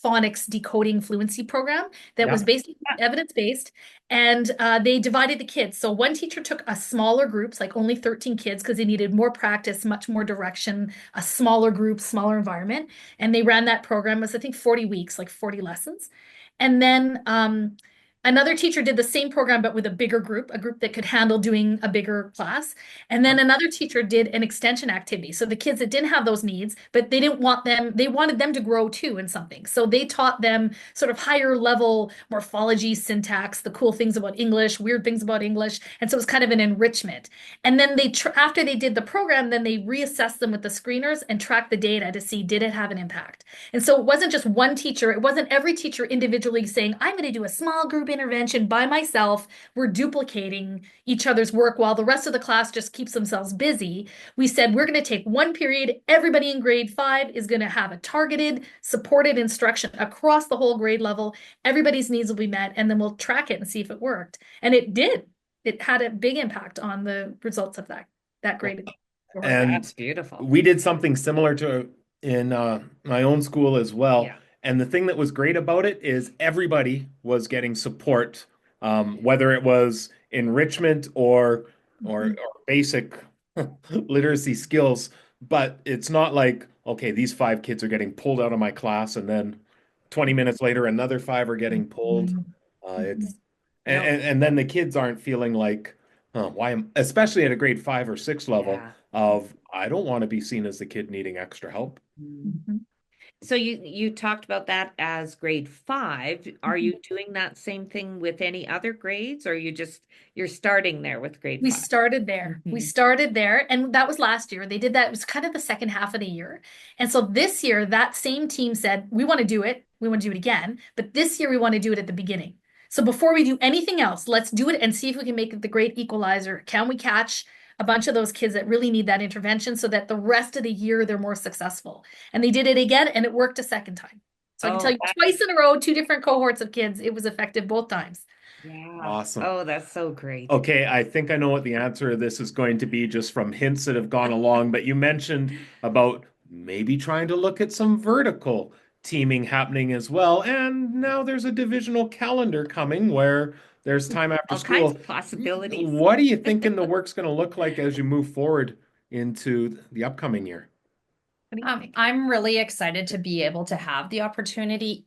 phonics decoding fluency program that was basically evidence-based, and they divided the kids. So one teacher took a smaller groups, like only 13 kids, because they needed more practice, much more direction, a smaller group, smaller environment. And they ran that program. It was, I think, 40 weeks, like 40 lessons. And then another teacher did the same program, but with a bigger group, a group that could handle doing a bigger class. And then another teacher did an extension activity. So the kids that didn't have those needs, but they didn't want them, they wanted them to grow too in something. So they taught them sort of higher level morphology, syntax, the cool things about English, weird things about English. And so it was kind of an enrichment. And then they, after they did the program, then they reassessed them with the screeners and tracked the data to see, did it have an impact? And so it wasn't just one teacher. It wasn't every teacher individually saying, I'm going to do a small group intervention by myself. We're duplicating each other's work while the rest of the class just keeps themselves busy. We said we're going to take one period. Everybody in grade 5 is going to have a targeted, supported instruction across the whole grade level. Everybody's needs will be met, and then we'll track it and see if it worked. And it did. It had a big impact on the results of that grade. And that's beautiful. We did something similar to in my own school as well. Yeah. And the thing that was great about it is everybody was getting support, whether it was enrichment or basic literacy skills. But it's not like, okay, these 5 kids are getting pulled out of my class, and then 20 minutes later, another 5 are getting pulled. And then the kids aren't feeling like, why am, especially at a grade 5 or 6 level of, I don't want to be seen as the kid needing extra help. So you talked about that as grade 5. Are you doing that same thing with any other grades, or you're starting there with grade 5? We started there. We started there, and that was last year. They did that. It was kind of the second half of the year. And so this year, that same team said, we want to do it. We want to do it again. But this year, we want to do it at the beginning. So before we do anything else, let's do it and see if we can make it the great equalizer. Can we catch a bunch of those kids that really need that intervention so that the rest of the year they're more successful? And they did it again, and it worked a second time. So I can tell you twice in a row, 2 different cohorts of kids, it was effective both times. Yeah. Awesome. Oh, that's so great. Okay, I think I know what the answer to this is going to be just from hints that have gone along, but you mentioned about maybe trying to look at some vertical teaming happening as well. And now there's a divisional calendar coming where there's time after All school. kinds of possibilities. What are you thinking the work's going to look like as you move forward into the upcoming year? I'm really excited to be able to have the opportunity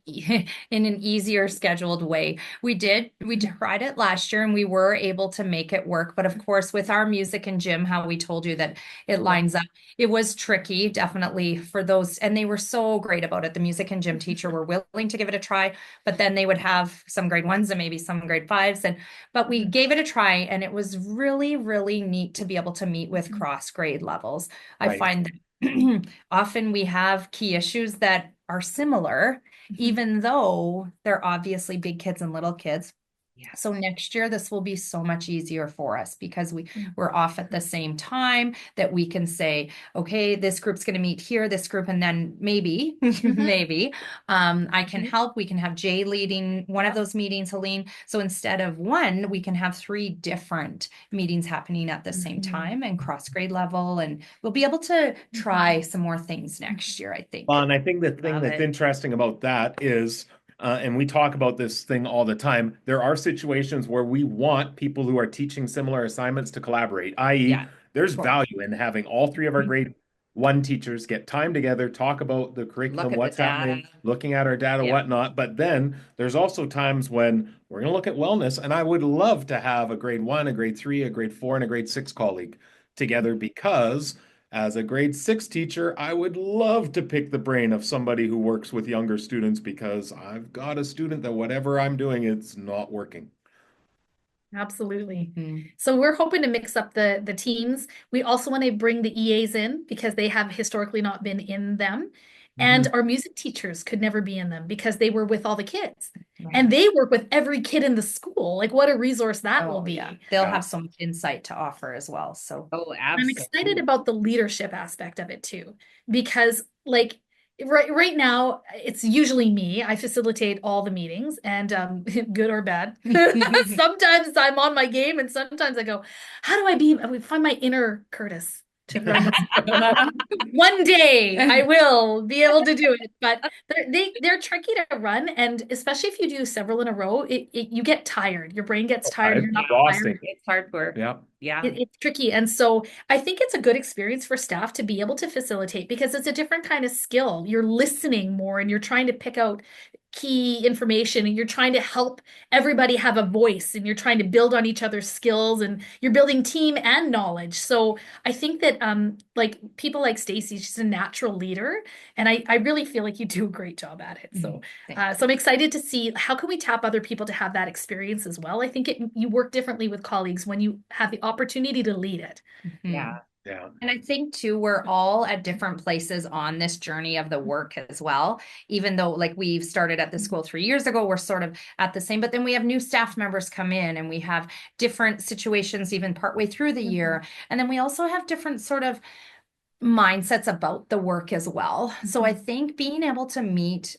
in an easier scheduled way. We tried it last year and we were able to make it work. But of course, with our music and gym, how we told you that it lines up, it was tricky, definitely for those. And they were so great about it. The music and gym teacher were willing to give it a try, but then they would have some grade 1s and maybe some grade 5s. But we gave it a try, and it was really, really neat to be able to meet with cross grade levels. I find that often we have key issues that are similar, even though they're obviously big kids and little kids. Yeah. So next year, this will be so much easier for us because we're off at the same time, that we can say, okay, this group's going to meet here, this group, and then maybe, I can help. We can have Jay leading one of those meetings, Helene. So instead of one, we can have 3 different meetings happening at the same time and cross grade level. And we'll be able to try some more things next year, I think. Well, and I think the thing that's interesting about that is, and we talk about this thing all the time, there are situations where we want people who are teaching similar assignments to collaborate, i.e., there's value in having all 3 of our grade 1 teachers get time together, talk about the curriculum, what's happening, looking at our data, whatnot. But then there's also times when we're going to look at wellness, and I would love to have a grade 1, a grade 3, a grade 4, and a grade 6 colleague together, because as a grade 6 teacher, I would love to pick the brain of somebody who works with younger students, because I've got a student that whatever I'm doing, it's not working. Absolutely. So we're hoping to mix up the teams. We also want to bring the EAs in because they have historically not been in them. And our music teachers could never be in them because they were with all the kids. And they work with every kid in the school. Like, what a resource that will be. Yeah. They'll have some insight to offer as well. So absolutely. I'm excited about the leadership aspect of it too, because like right now it's usually me. I facilitate all the meetings, and good or bad. Sometimes I'm on my game, and sometimes I go, how do I find my inner Kurtis? to run. One day I will be able to do it, but they're tricky to run, and especially if you do several in a row, you get tired. Your brain gets tired. It's You're not exhausting. tired. It's hard work. Yeah. Yeah. It's tricky. And so I think it's a good experience for staff to be able to facilitate because it's a different kind of skill. You're listening more and you're trying to pick out key information and you're trying to help everybody have a voice and you're trying to build on each other's skills and you're building team and knowledge. So I think that like people like Stacy, she's a natural leader and I really feel like you do a great job at it. So so I'm excited to see how can we tap other people to have that experience as well. I think you work differently with colleagues when you have the opportunity to lead it. Yeah. Yeah. And I think too, we're all at different places on this journey of the work as well. Even though like we've started at the school 3 years ago, we're sort of at the same, but then we have new staff members come in and we have different situations even partway through the year. And then we also have different sort of mindsets about the work as well. So I think being able to meet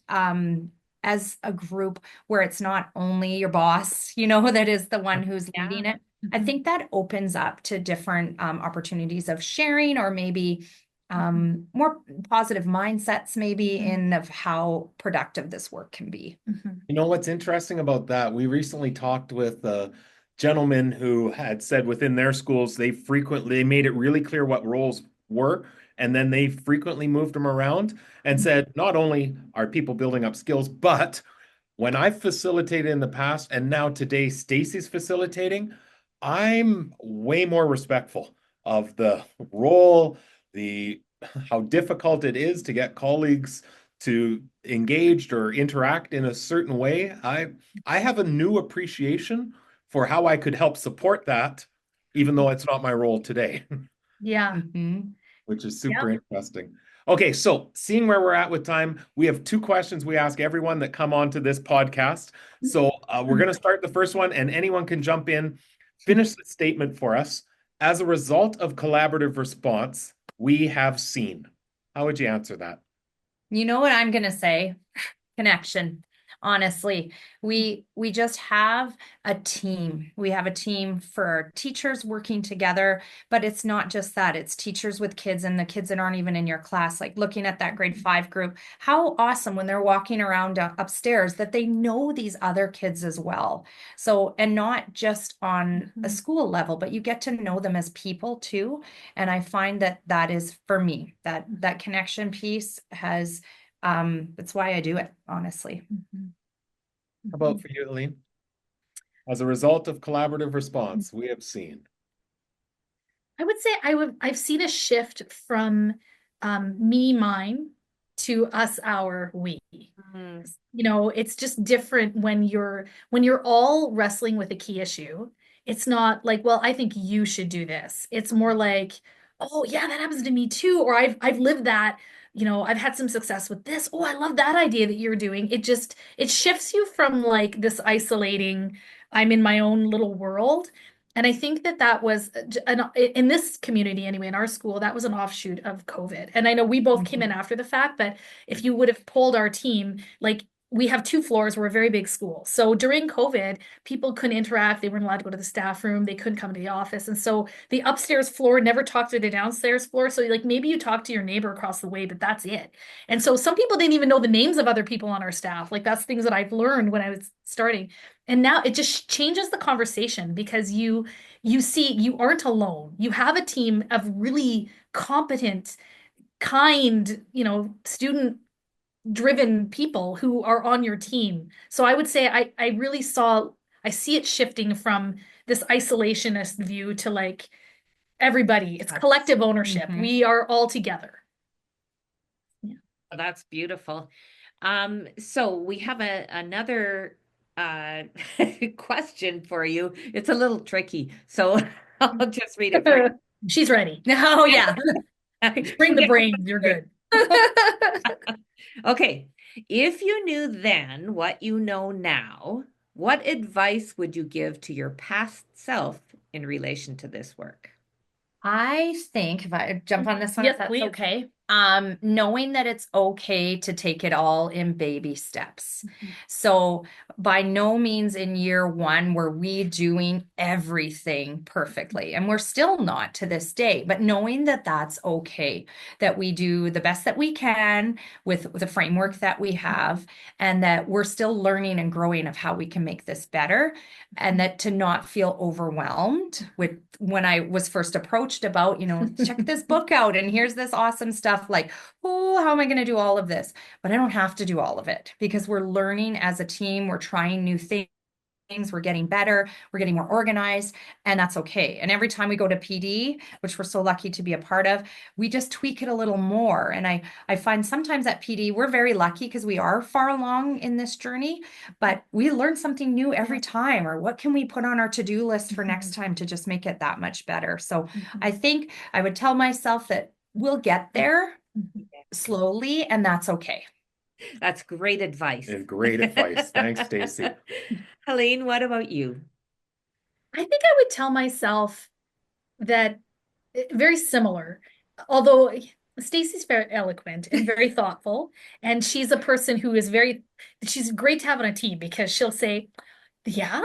as a group where it's not only your boss, that is the one who's leading it. I think that opens up to different opportunities of sharing or maybe more positive mindsets maybe in of how productive this work can be. You know what's interesting about that? We recently talked with a gentleman who had said within their schools, they made it really clear what roles were, and then they frequently moved them around and said, not only are people building up skills, but when I've facilitated in the past and now today Stacy's facilitating, I'm way more respectful of the role, how difficult it is to get colleagues to engaged or interact in a certain way. I have a new appreciation for how I could help support that, even though it's not my role today. Yeah. Which is super interesting. Okay, so seeing where we're at with time, we have 2 questions we ask everyone that come onto this podcast. So we're going to start the first one, and anyone can jump in. Finish the statement for us. As a result of collaborative response, we have seen. How would you answer that? You know what I'm going to say? Connection. Honestly, we just have a team. We have a team for teachers working together, but it's not just that. It's teachers with kids and the kids that aren't even in your class, like looking at that grade 5 group. How awesome when they're walking around upstairs that they know these other kids as well. So, and not just on a school level, but you get to know them as people too. And I find that is for me, that connection piece has that's why I do it, honestly. How about for you, Helene? As a result of collaborative response, we have seen. I would say I've seen a shift from me, mine to us, our, we. It's just different when you're all wrestling with a key issue. It's not like, well, I think you should do this. It's more like, oh yeah, that happens to me too, or I've lived that. I've had some success with this. Oh, I love that idea that you're doing. It shifts you from like this isolating, I'm in my own little world. And I think that was in this community anyway, in our school, that was an offshoot of COVID. And I know we both came in after the fact, but if you would have polled our team, like we have 2 floors, we're a very big school. So during COVID, people couldn't interact. They weren't allowed to go to the staff room. They couldn't come to the office. And so the upstairs floor never talked to the downstairs floor. So like maybe you talk to your neighbor across the way, but that's it. And so some people didn't even know the names of other people on our staff. Like that's things that I've learned when I was starting. And now it just changes the conversation because you see you aren't alone. You have a team of really competent, kind, student driven people who are on your team. So I would say I really I see it shifting from this isolationist view to like everybody. It's collective ownership. We are all together. Yeah. That's beautiful. So we have another question for you. It's a little tricky, so I'll just read it for you. She's ready. Oh yeah. Bring the brains. You're good. Okay. If you knew then what you know now, what advice would you give to your past self in relation to this work? I think if I jump on this one, Yes, if that's please. okay. Knowing that it's okay to take it all in baby steps. Mhm. So by no means in year one were we doing everything perfectly, and we're still not to this day, but knowing that that's okay, that we do the best that we can with the framework that we have, and that we're still learning and growing of how we can make this better, and that to not feel overwhelmed with when I was first approached about, check this book out and here's this awesome stuff, like, oh, how am I going to do all of this? But I don't have to do all of it because we're learning as a team, we're trying new things. We're getting better, we're getting more organized, and that's okay. And every time we go to PD, which we're so lucky to be a part of, we just tweak it a little more. And I find sometimes at PD, we're very lucky because we are far along in this journey, but we learn something new every time, or what can we put on our to-do list for next time to just make it that much better. So I think I would tell myself that we'll get there slowly, and that's okay. That's great advice. And great advice. Thanks, Stacy. Helene, what about you? I think I would tell myself that very similar, although Stacy's very eloquent and very thoughtful, and she's a person who is she's great to have on a team because she'll say, yeah,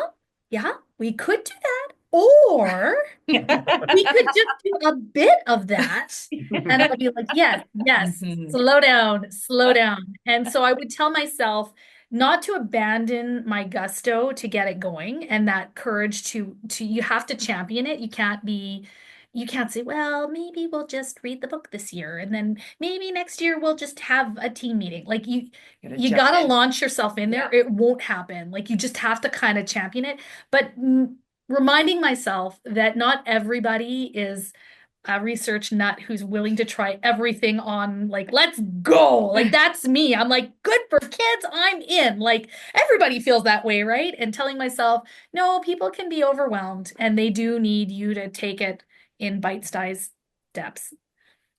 we could do that, or we could just do a bit of that. And I'll be like, yes, slow down. And so I would tell myself not to abandon my gusto to get it going, and that courage to you have to champion it. You can't say, well, maybe we'll just read the book this year, and then maybe next year we'll just have a team meeting. Like you gotta launch yourself in there. It won't happen. Like you just have to kind of champion it. But reminding myself that not everybody is a research nut who's willing to try everything on, like, let's go. Like that's me. I'm like, good for kids, I'm in. Like everybody feels that way, right? And telling myself, no, people can be overwhelmed and they do need you to take it in bite-sized steps.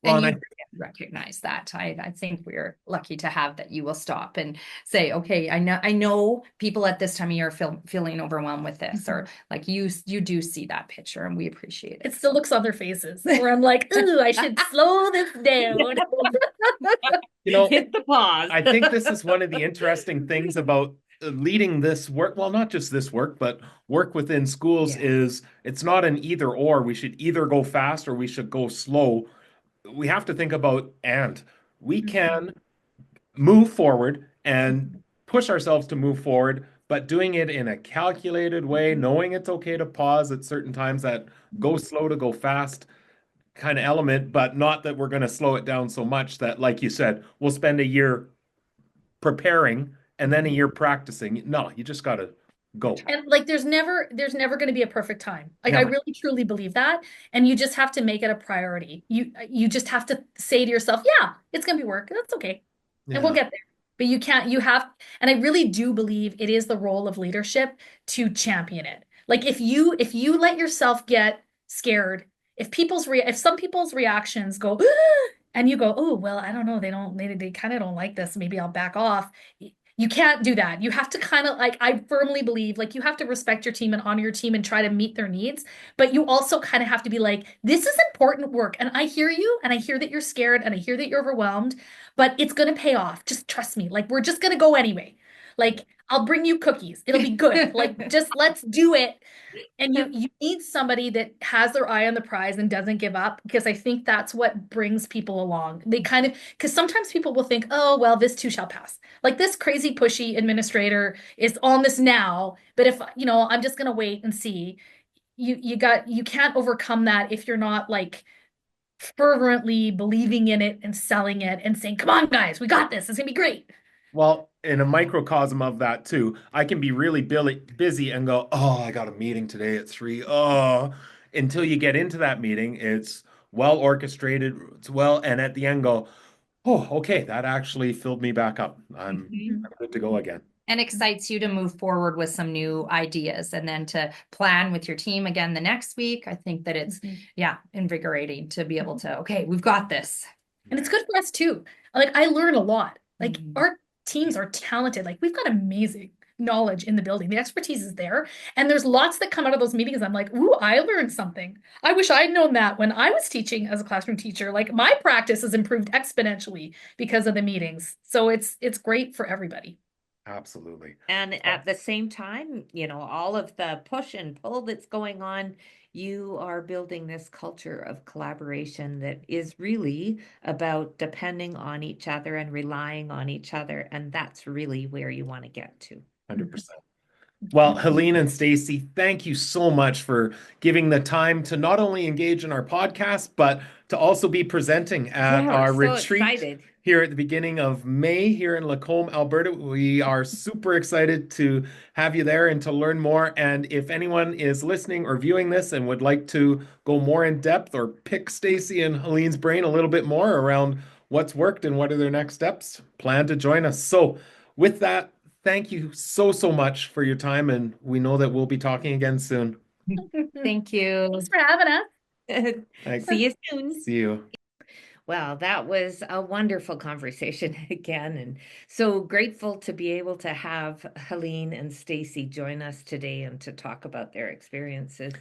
Well, And and you recognize that. I think we're lucky to have that. You will stop and say, okay, I know people at this time of year feeling overwhelmed with this, or like you do see that picture, and we appreciate it. It's the looks on their faces where I'm like, ooh, I should slow this down. Hit the pause. I think this is one of the interesting things about leading this work. Well, not just this work, but work within schools is it's not an either or. We should either go fast or we should go slow. We have to think about, and we can move forward and push ourselves to move forward, but doing it in a calculated way, knowing it's okay to pause at certain times, that go slow to go fast kind of element, but not that we're going to slow it down so much that, like you said, we'll spend a year preparing and then a year practicing. No, you just got to go. And like there's never going to be a perfect time. Like I really truly believe that, and you just have to make it a priority. You just have to say to yourself, yeah, it's going to be work. That's okay. And we'll get there. But and I really do believe it is the role of leadership to champion it. Like if you let yourself get scared, if some people's reactions go and you go, oh, well, I don't know, they kind of don't like this, maybe I'll back off. You can't do that. You have to kind of, like, I firmly believe, like, you have to respect your team and honor your team and try to meet their needs. But you also kind of have to be like, this is important work. And I hear you, and I hear that you're scared, and I hear that you're overwhelmed, but it's going to pay off. Just trust me. Like, we're just going to go anyway. Like, I'll bring you cookies. It'll be good. Like, just let's do it. And you need somebody that has their eye on the prize and doesn't give up, because I think that's what brings people along. Because sometimes people will think, oh, well, this too shall pass. Like this crazy pushy administrator is on this now, but if, I'm just going to wait and see. You can't overcome that if you're not like fervently believing in it and selling it and saying, come on, guys, we got this. It's going to be great. Well, in a microcosm of that too, I can be really busy and go, oh, I got a meeting today at 3. Oh, until you get into that meeting, it's well orchestrated. And at the end go, oh, okay, that actually filled me back up. I'm good to go again. And excites you to move forward with some new ideas, and then to plan with your team again the next week. I think that it's, invigorating to be able to, okay, we've got this. And it's good for us too. Like I learn a lot. Like our teams are talented. Like we've got amazing knowledge in the building. The expertise is there. And there's lots that come out of those meetings. I'm like, ooh, I learned something. I wish I'd known that when I was teaching as a classroom teacher. Like my practice has improved exponentially because of the meetings. So it's great for everybody. Absolutely. And at the same time, all of the push and pull that's going on, you are building this culture of collaboration that is really about depending on each other and relying on each other. And that's really where you want to get to. 100%. Well, Helene and Stacy, thank you so much for giving the time to not only engage in our podcast, but to also be presenting at Yeah, our so retreat excited. here at the beginning of May here in Lacombe, Alberta. We are super excited to have you there and to learn more. And if anyone is listening or viewing this and would like to go more in depth or pick Stacy and Helene's brain a little bit more around what's worked and what are their next steps, plan to join us. So with that, thank you so much for your time, and we know that we'll be talking again soon. Thank you. Thanks for having us. Thanks. See you soon. See you. Well, that was a wonderful conversation again, and so grateful to be able to have Helene and Stacy join us today and to talk about their experiences.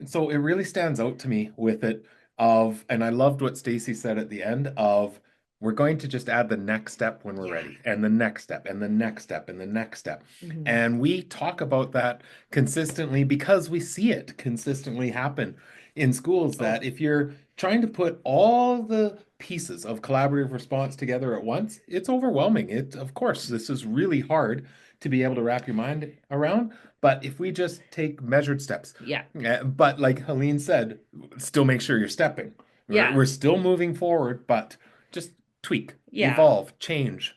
So it really stands out to me with it and I loved what Stacy said at the end of, we're going to just add the next step when we're ready, and the next step, and the next step, and the next step. Mhm. And we talk about that consistently because we see it consistently happen in schools, that if you're trying to put all the pieces of collaborative response together at once, it's overwhelming. Of course, this is really hard to be able to wrap your mind around. But if we just take measured steps, Yeah. but like Helene said, still make sure you're stepping. Yeah. We're still moving forward, but just tweak, Yeah. evolve, change,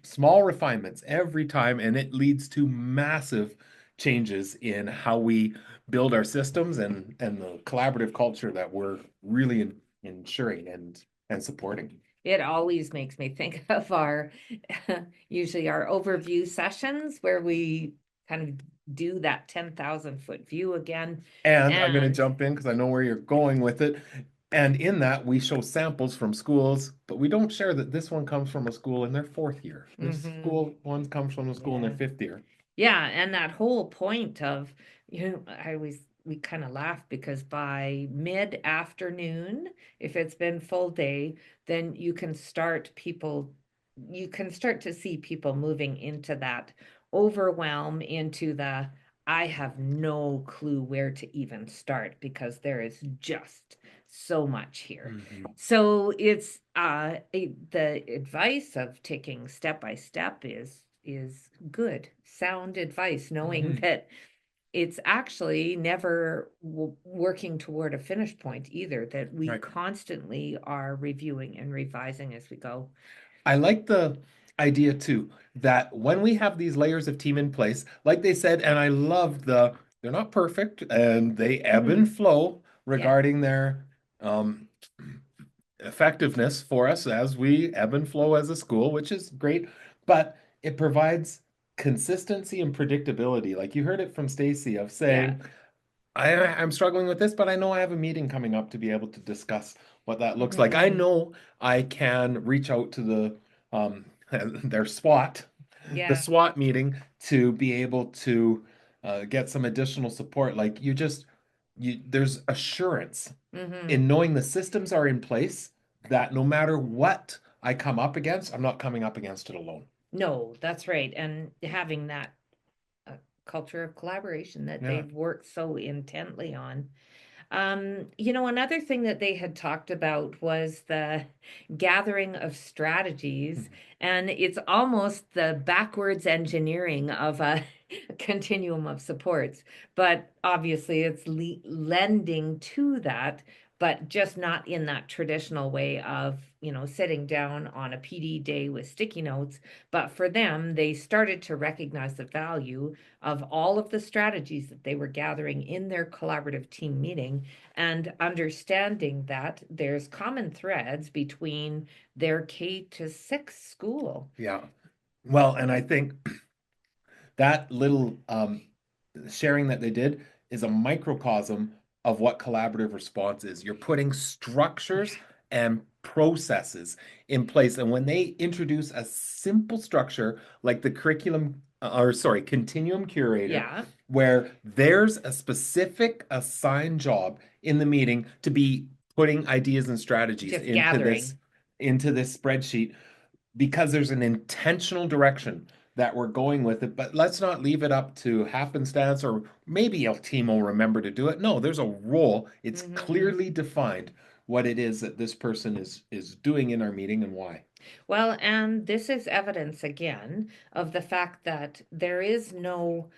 small refinements every time, and it leads to massive changes in how we build our systems and the collaborative culture that we're really ensuring and supporting. It always makes me think of usually our overview sessions where we kind of do that 10,000 foot view again. And I'm going to jump in because I know where you're going with it. And in that, we show samples from schools, but we don't share that this one comes from a school in their 4th year. This school one comes from a school in their 5th year. Yeah, and that whole point of, we kind of laugh because by mid-afternoon, if it's been full day, then you can start to see people moving into that overwhelm, into the, I have no clue where to even start because there is just so much here. So it's the advice of taking step by step is good, sound advice, knowing that it's actually never working toward a finish point either, that we constantly are reviewing and revising as we go. I like the idea too, that when we have these layers of team in place, like they said, and I love they're not perfect and they ebb and flow regarding their effectiveness for us as we ebb and flow as a school, which is great, but it provides consistency and predictability. Like you heard it from Stacy of saying, I'm struggling with this, but I know I have a meeting coming up to be able to discuss what that looks like. I know I can reach out to their SWAT, the SWAT meeting, to be able to get some additional support. Like there's assurance in knowing the systems are in place, that no matter what I come up against, I'm not coming up against it alone. No, that's right. And having that culture of collaboration that they've worked so intently on. Another thing that they had talked about was the gathering of strategies, and it's almost the backwards engineering of a continuum of supports, but obviously it's lending to that, but just not in that traditional way of, sitting down on a PD day with sticky notes. But for them, they started to recognize the value of all of the strategies that they were gathering in their collaborative team meeting, and understanding that there's common threads between their K-6 school. Yeah. Well, and I think that little sharing that they did is a microcosm of what collaborative response is. You're putting structures and processes in place. And when they introduce a simple structure like the curriculum continuum curator, Yeah. where there's a specific assigned job in the meeting to be putting ideas and strategies Just into gathering. this spreadsheet, because there's an intentional direction that we're going with it. But let's not leave it up to happenstance, or maybe a team will remember to do it. No, there's a role. It's Mhm. clearly defined what it is that this person is doing in our meeting and why. Well, and this is evidence again of the fact that there is no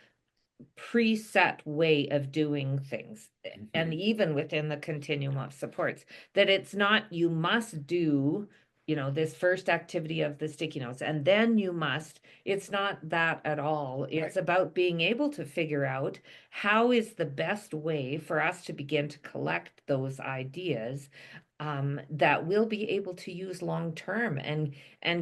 preset way of doing things. And even within the continuum of supports, that it's not you must do, this first activity of the sticky notes and then you must. It's not that at all. It's about being able to figure out how is the best way for us to begin to collect those ideas that we'll be able to use long term, and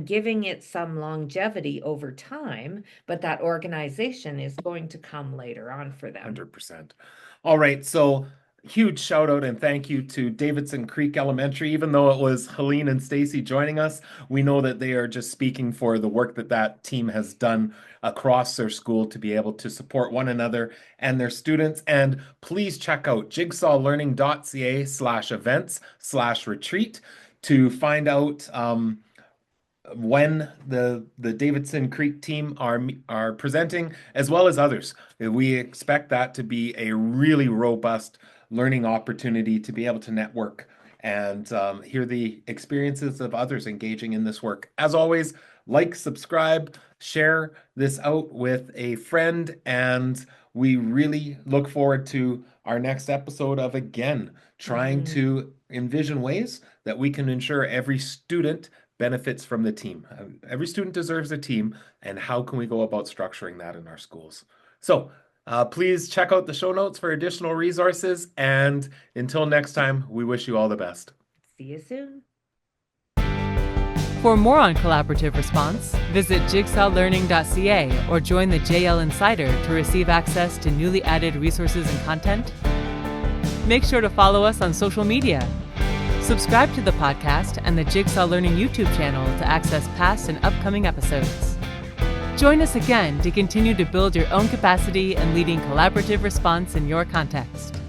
giving it some longevity over time, but that organization is going to come later on for them. 100%. All right, so huge shout out and thank you to Davidson Creek Elementary. Even though it was Helene and Stacy joining us, we know that they are just speaking for the work that team has done across their school to be able to support one another and their students. And please check out jigsawlearning.ca/events/retreat to find out when the Davidson Creek team are presenting, as well as others. We expect that to be a really robust learning opportunity to be able to network and hear the experiences of others engaging in this work. As always, like, subscribe, share this out with a friend, and we really look forward to our next episode of, again, trying to envision ways that we can ensure every student benefits from the team. Every student deserves a team, and how can we go about structuring that in our schools? So please check out the show notes for additional resources, and until next time, we wish you all the best. See you soon. For more on collaborative response, visit jigsawlearning.ca or join the JL Insider to receive access to newly added resources and content. Make sure to follow us on social media. Subscribe to the podcast and the Jigsaw Learning YouTube channel to access past and upcoming episodes. Join us again to continue to build your own capacity and leading collaborative response in your context.